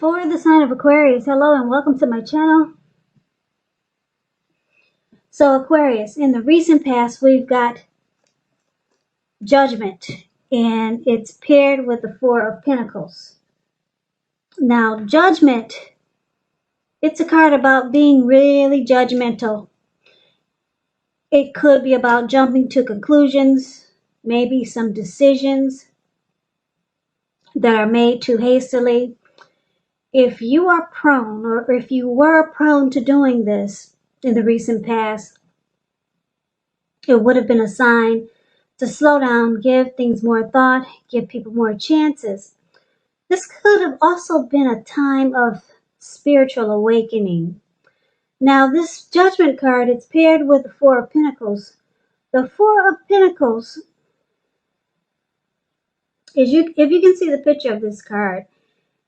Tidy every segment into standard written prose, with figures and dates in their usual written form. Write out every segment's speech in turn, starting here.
For the sign of Aquarius, hello and welcome to my channel. So Aquarius, in the recent past, we've got Judgment, and it's paired with the Four of Pentacles. Now, Judgment, it's a card about being really judgmental. It could be about jumping to conclusions, maybe some decisions that are made too hastily. If you are prone, or if you were prone to doing this in the recent past, it would have been a sign to slow down, give things more thought, give people more chances. This could have also been a time of spiritual awakening. Now, this Judgment card, it's paired with the Four of Pentacles. The Four of Pentacles, if you can see the picture of this card,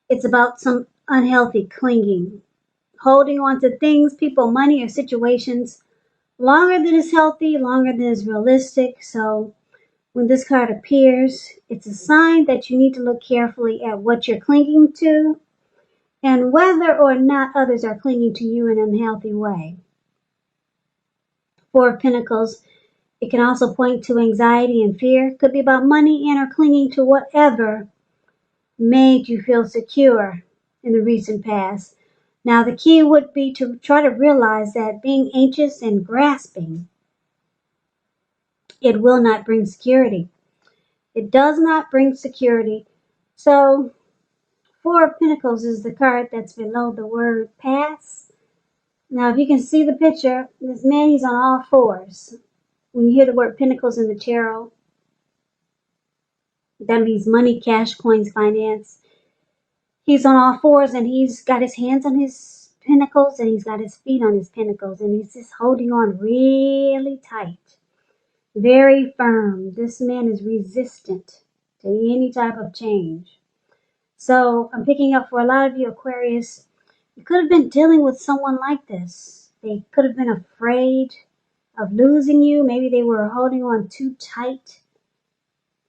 it's about some unhealthy clinging, holding on to things, people, money, or situations longer than is healthy, longer than is realistic. So when this card appears, it's a sign that you need to look carefully at what you're clinging to and whether or not others are clinging to you in an unhealthy way. Four of Pentacles, it can also point to anxiety and fear. It could be about money and or clinging to whatever made you feel secure in the recent past. Now, the key would be to try to realize that being anxious and grasping, it will not bring security. It does not bring security. So, Four of Pentacles is the card that's below the word pass. Now, if you can see the picture, this man, he's on all fours. When you hear the word Pentacles in the tarot, that means money, cash, coins, finance. He's on all fours, and he's got his hands on his pentacles, and he's got his feet on his pentacles, and he's just holding on really tight, very firm. This man is resistant to any type of change. So I'm picking up for a lot of you Aquarius, you could have been dealing with someone like this. They could have been afraid of losing you. Maybe they were holding on too tight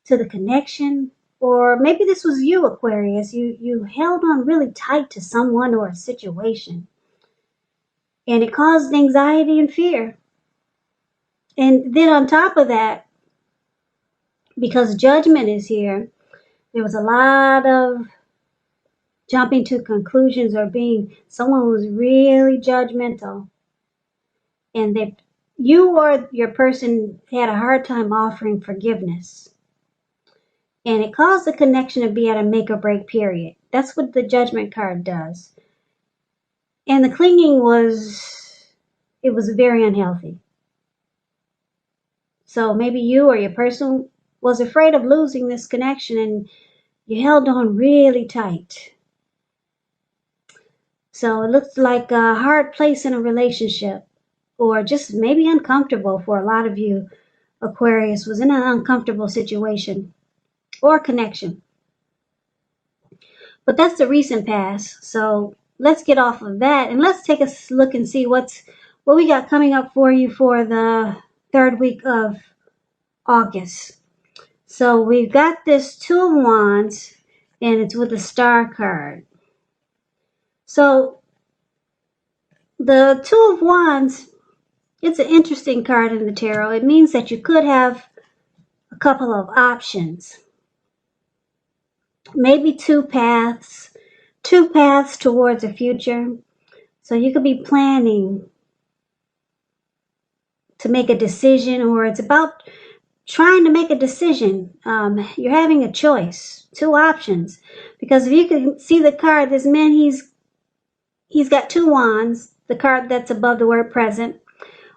to the connection. Or maybe this was you, Aquarius. You held on really tight to someone or a situation, and it caused anxiety and fear. And then on top of that, because Judgment is here, there was a lot of jumping to conclusions, or someone who was really judgmental, and you or your person had a hard time offering forgiveness. And it caused the connection to be at a make or break period. That's what the Judgment card does. And the clinging was very unhealthy. So maybe you or your person was afraid of losing this connection, and you held on really tight. So it looks like a hard place in a relationship, or just maybe uncomfortable for a lot of you. Aquarius was in an uncomfortable situation or connection. But that's the recent past. So let's get off of that, and let's take a look and see what we got coming up for you for the third week of August. So we've got this Two of Wands, and it's with the Star card. So the Two of Wands, it's an interesting card in the tarot. It means that you could have a couple of options. Maybe two paths towards a future. So you could be planning to make a decision, or it's about trying to make a decision. You're having a choice, two options. Because if you can see the card, this man, he's got two wands, the card that's above the word present,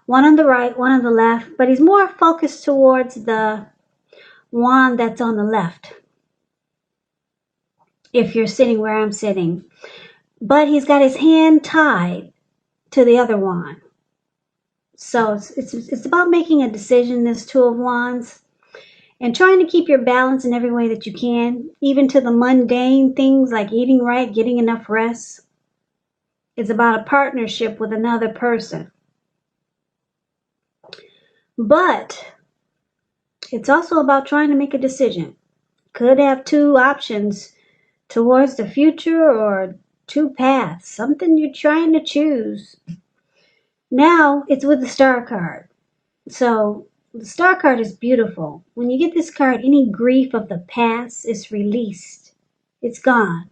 one on the right, one on the left, but he's more focused towards the wand that's on the left, if you're sitting where I'm sitting. But he's got his hand tied to the other wand. So it's about making a decision, this Two of Wands, and trying to keep your balance in every way that you can, even to the mundane things like eating right, getting enough rest. It's about a partnership with another person. But it's also about trying to make a decision. Could have two options towards the future, or two paths, something you're trying to choose. Now it's with the Star card. So the Star card is beautiful. When you get this card, any grief of the past is released. It's gone.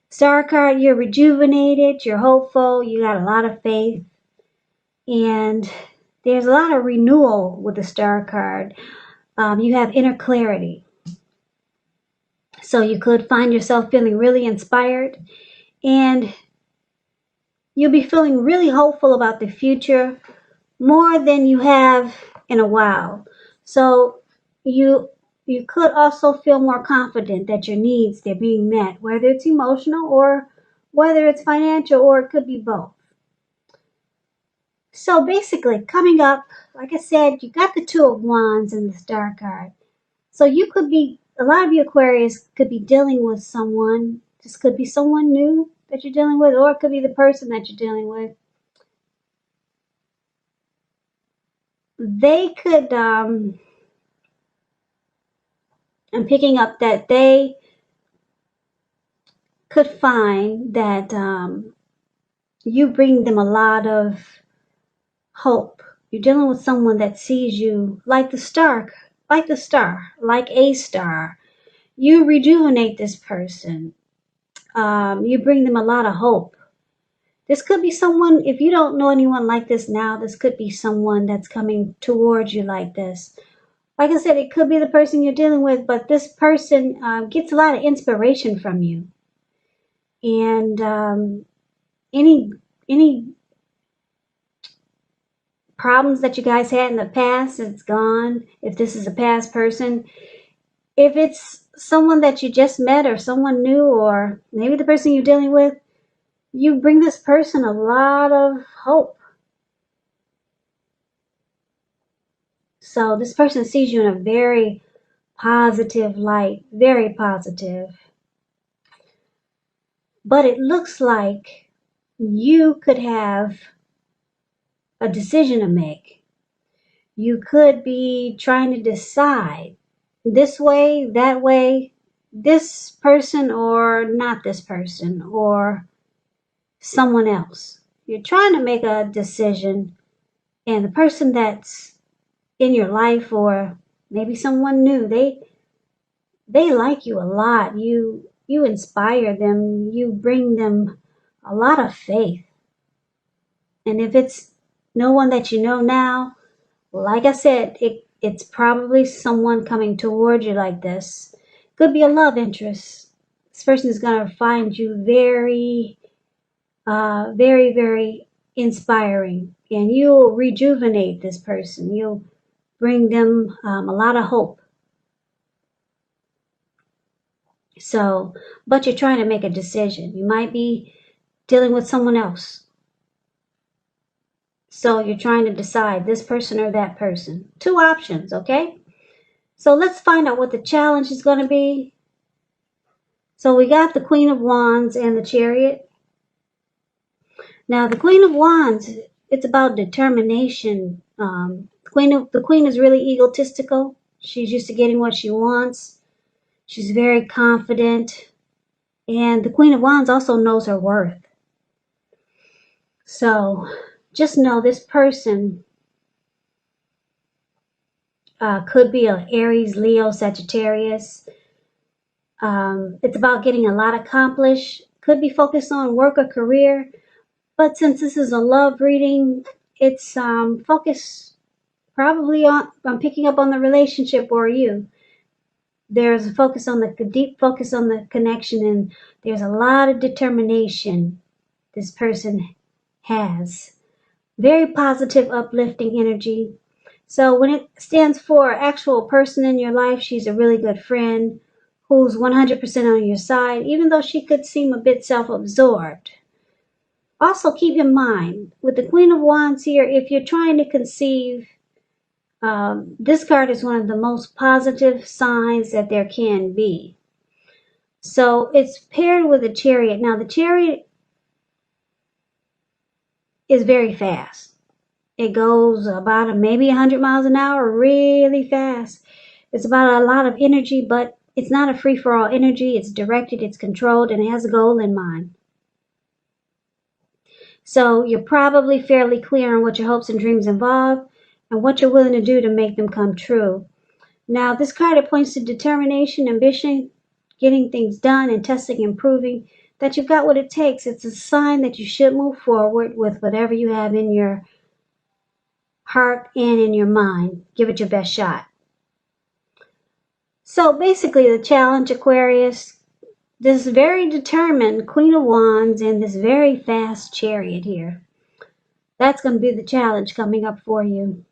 Star card, you're rejuvenated, you're hopeful, you got a lot of faith, and there's a lot of renewal with the Star card. You have inner clarity. So you could find yourself feeling really inspired, and you'll be feeling really hopeful about the future, more than you have in a while. So you could also feel more confident that your needs, they're being met, whether it's emotional or whether it's financial, or it could be both. So basically, coming up, like I said, you got the Two of Wands in the Star card. So you could be, a lot of you Aquarius could be dealing with someone. This could be someone new that you're dealing with, or it could be the person that you're dealing with. They could, I'm picking up that they could find that you bring them a lot of hope. You're dealing with someone that sees you like the star, like a star. You rejuvenate this person. You bring them a lot of hope. This could be someone, if you don't know anyone like this now, this could be someone that's coming towards you like this. Like I said, it could be the person you're dealing with, but this person gets a lot of inspiration from you. And any problems that you guys had in the past, it's gone. If this is a past person, if it's someone that you just met or someone new, or maybe the person you're dealing with, you bring this person a lot of hope. So this person sees you in a very positive light, very positive. But it looks like you could have a decision to make. You could be trying to decide this way, that way, this person or not this person, or someone else. You're trying to make a decision, and the person that's in your life, or maybe someone new, they like you a lot. You inspire them, you bring them a lot of faith. And if it's no one that you know now, like I said, it's probably someone coming toward you like this. Could be a love interest. This person is going to find you very, very inspiring. And you'll rejuvenate this person. You'll bring them a lot of hope. So, but you're trying to make a decision. You might be dealing with someone else. So you're trying to decide this person or that person. Two options, okay? So let's find out what the challenge is going to be. So we got the Queen of Wands and the Chariot. Now the Queen of Wands, it's about determination. The Queen is really egotistical. She's used to getting what she wants. She's very confident. And the Queen of Wands also knows her worth. So just know this person could be an Aries, Leo, Sagittarius. It's about getting a lot accomplished. Could be focused on work or career. But since this is a love reading, it's focused probably on picking up on the relationship or you. There's a focus on the deep focus on the connection, and there's a lot of determination this person has. Very positive, uplifting energy. So when it stands for actual person in your life, she's a really good friend who's 100% on your side, even though she could seem a bit self-absorbed. Also keep in mind, with the Queen of Wands here, if you're trying to conceive, this card is one of the most positive signs that there can be. So it's paired with a Chariot. Now the Chariot is very fast. It goes about maybe 100 miles an hour, really fast. It's about a lot of energy, but it's not a free-for-all energy. It's directed, it's controlled, and it has a goal in mind. So you're probably fairly clear on what your hopes and dreams involve and what you're willing to do to make them come true. Now, this card, it points to determination, ambition, getting things done, and testing and proving that you've got what it takes. It's a sign that you should move forward with whatever you have in your heart and in your mind. Give it your best shot. So basically, the challenge, Aquarius, this very determined Queen of Wands and this very fast Chariot here. That's going to be the challenge coming up for you.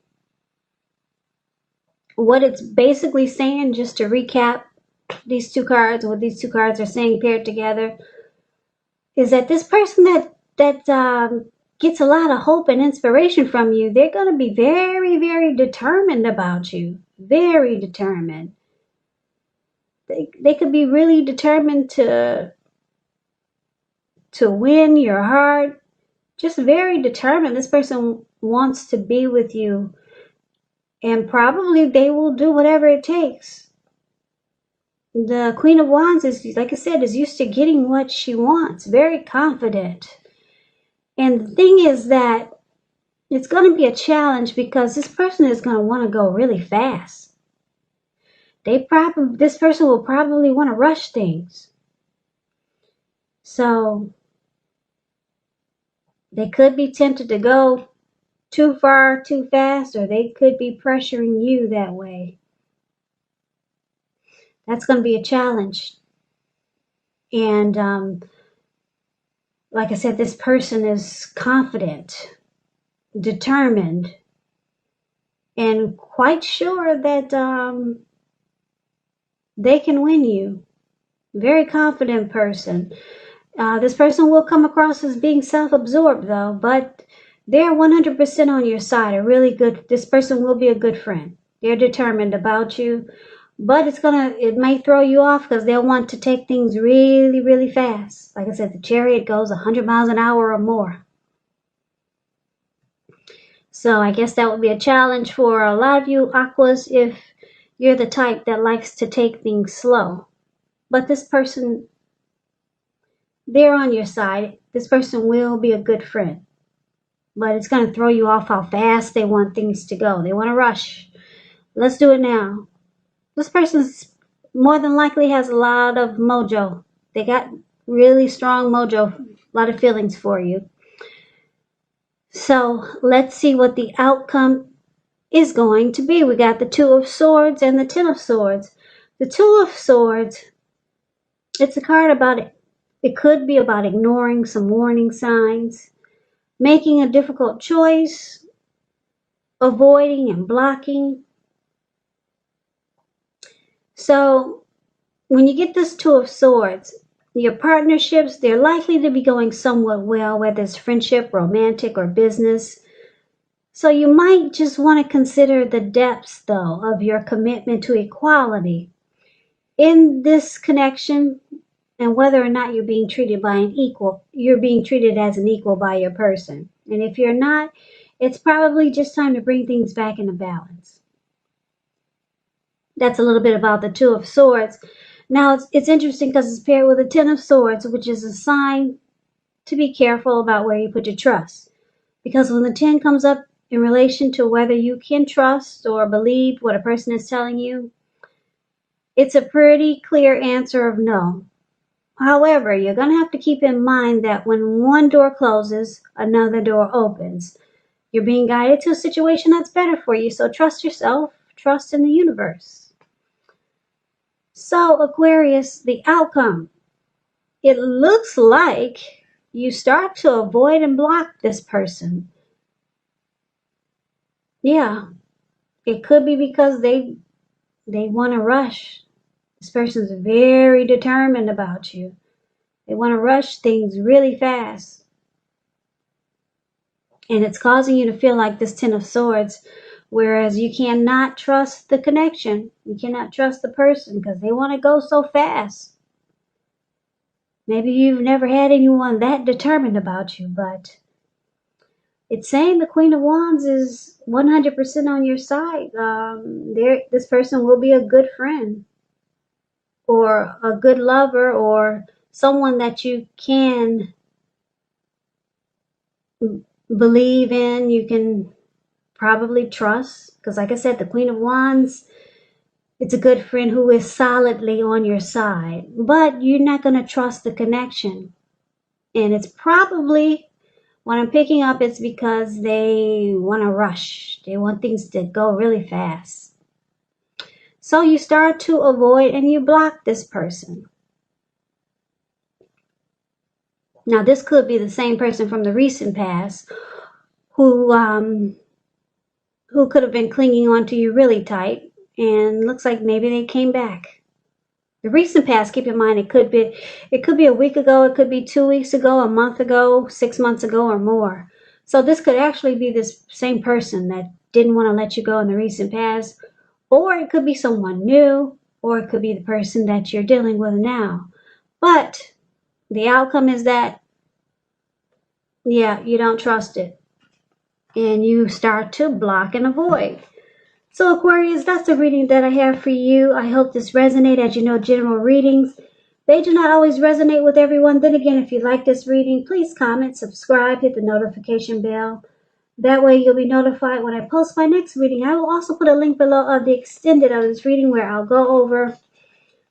What it's basically saying, just to recap these two cards, what these two cards are saying paired together, is that this person that gets a lot of hope and inspiration from you, they're going to be very, very determined about you. Very determined. They could be really determined to win your heart. Just very determined. This person wants to be with you, and probably they will do whatever it takes. The Queen of Wands is, like I said, is used to getting what she wants. Very confident. And the thing is that it's going to be a challenge because this person is going to want to go really fast. This person will probably want to rush things. So they could be tempted to go too far, too fast, or they could be pressuring you that way. That's going to be a challenge. And like I said, this person is confident, determined, and quite sure that they can win you. Very confident person. This person will come across as being self-absorbed though, but they're 100% on your side. This person will be a good friend. They're determined about you, but it may throw you off because they'll want to take things really, really fast. Like I said, the Chariot goes 100 miles an hour or more. So I guess that would be a challenge for a lot of you Aquas if you're the type that likes to take things slow. But this person, they're on your side. This person will be a good friend. But it's going to throw you off how fast they want things to go. They want to rush. Let's do it now. This person more than likely has a lot of mojo. They got really strong mojo, a lot of feelings for you. So let's see what the outcome is going to be. We got the Two of Swords and the Ten of Swords. The Two of Swords, it's a card about it. It could be about ignoring some warning signs, making a difficult choice, avoiding and blocking. So when you get this Two of Swords, your partnerships, they're likely to be going somewhat well, whether it's friendship, romantic, or business. So you might just want to consider the depths, though, of your commitment to equality in this connection, and whether or not you're being treated you're being treated as an equal by your person. And if you're not, it's probably just time to bring things back into balance. That's a little bit about the Two of Swords. Now, it's interesting because it's paired with the Ten of Swords, which is a sign to be careful about where you put your trust. Because when the 10 comes up in relation to whether you can trust or believe what a person is telling you, it's a pretty clear answer of no. However, you're going to have to keep in mind that when one door closes, another door opens. You're being guided to a situation that's better for you, so trust yourself, trust in the universe. So, Aquarius, the outcome. It looks like you start to avoid and block this person. Yeah, it could be because they want to rush. This person's very determined about you. They want to rush things really fast. And it's causing you to feel like this Ten of Swords, whereas you cannot trust the connection. You cannot trust the person because they want to go so fast. Maybe you've never had anyone that determined about you, but it's saying the Queen of Wands is 100% on your side. This person will be a good friend or a good lover or someone that you can believe in, you can probably trust. Because like I said, the Queen of Wands, it's a good friend who is solidly on your side. But you're not going to trust the connection. And it's probably, what I'm picking up, it's because they want to rush. They want things to go really fast. So you start to avoid and you block this person. Now, this could be the same person from the recent past who could have been clinging on to you really tight, and looks like maybe they came back. The recent past, keep in mind, it could be a week ago, it could be 2 weeks ago, a month ago, 6 months ago, or more. So this could actually be this same person that didn't want to let you go in the recent past, or it could be someone new, or it could be the person that you're dealing with now. But the outcome is that, yeah, you don't trust it, and you start to block and avoid. So Aquarius, that's the reading that I have for you. I hope this resonates. As you know, general readings, they do not always resonate with everyone. Then again, if you like this reading, please comment, subscribe, hit the notification bell. That way you'll be notified when I post my next reading. I will also put a link below of the extended of this reading where I'll go over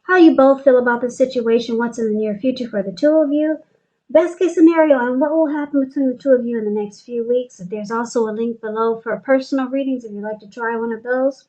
how you both feel about the situation, what's in the near future for the two of you, best case scenario, and what will happen between the two of you in the next few weeks. There's also a link below for personal readings if you'd like to try one of those.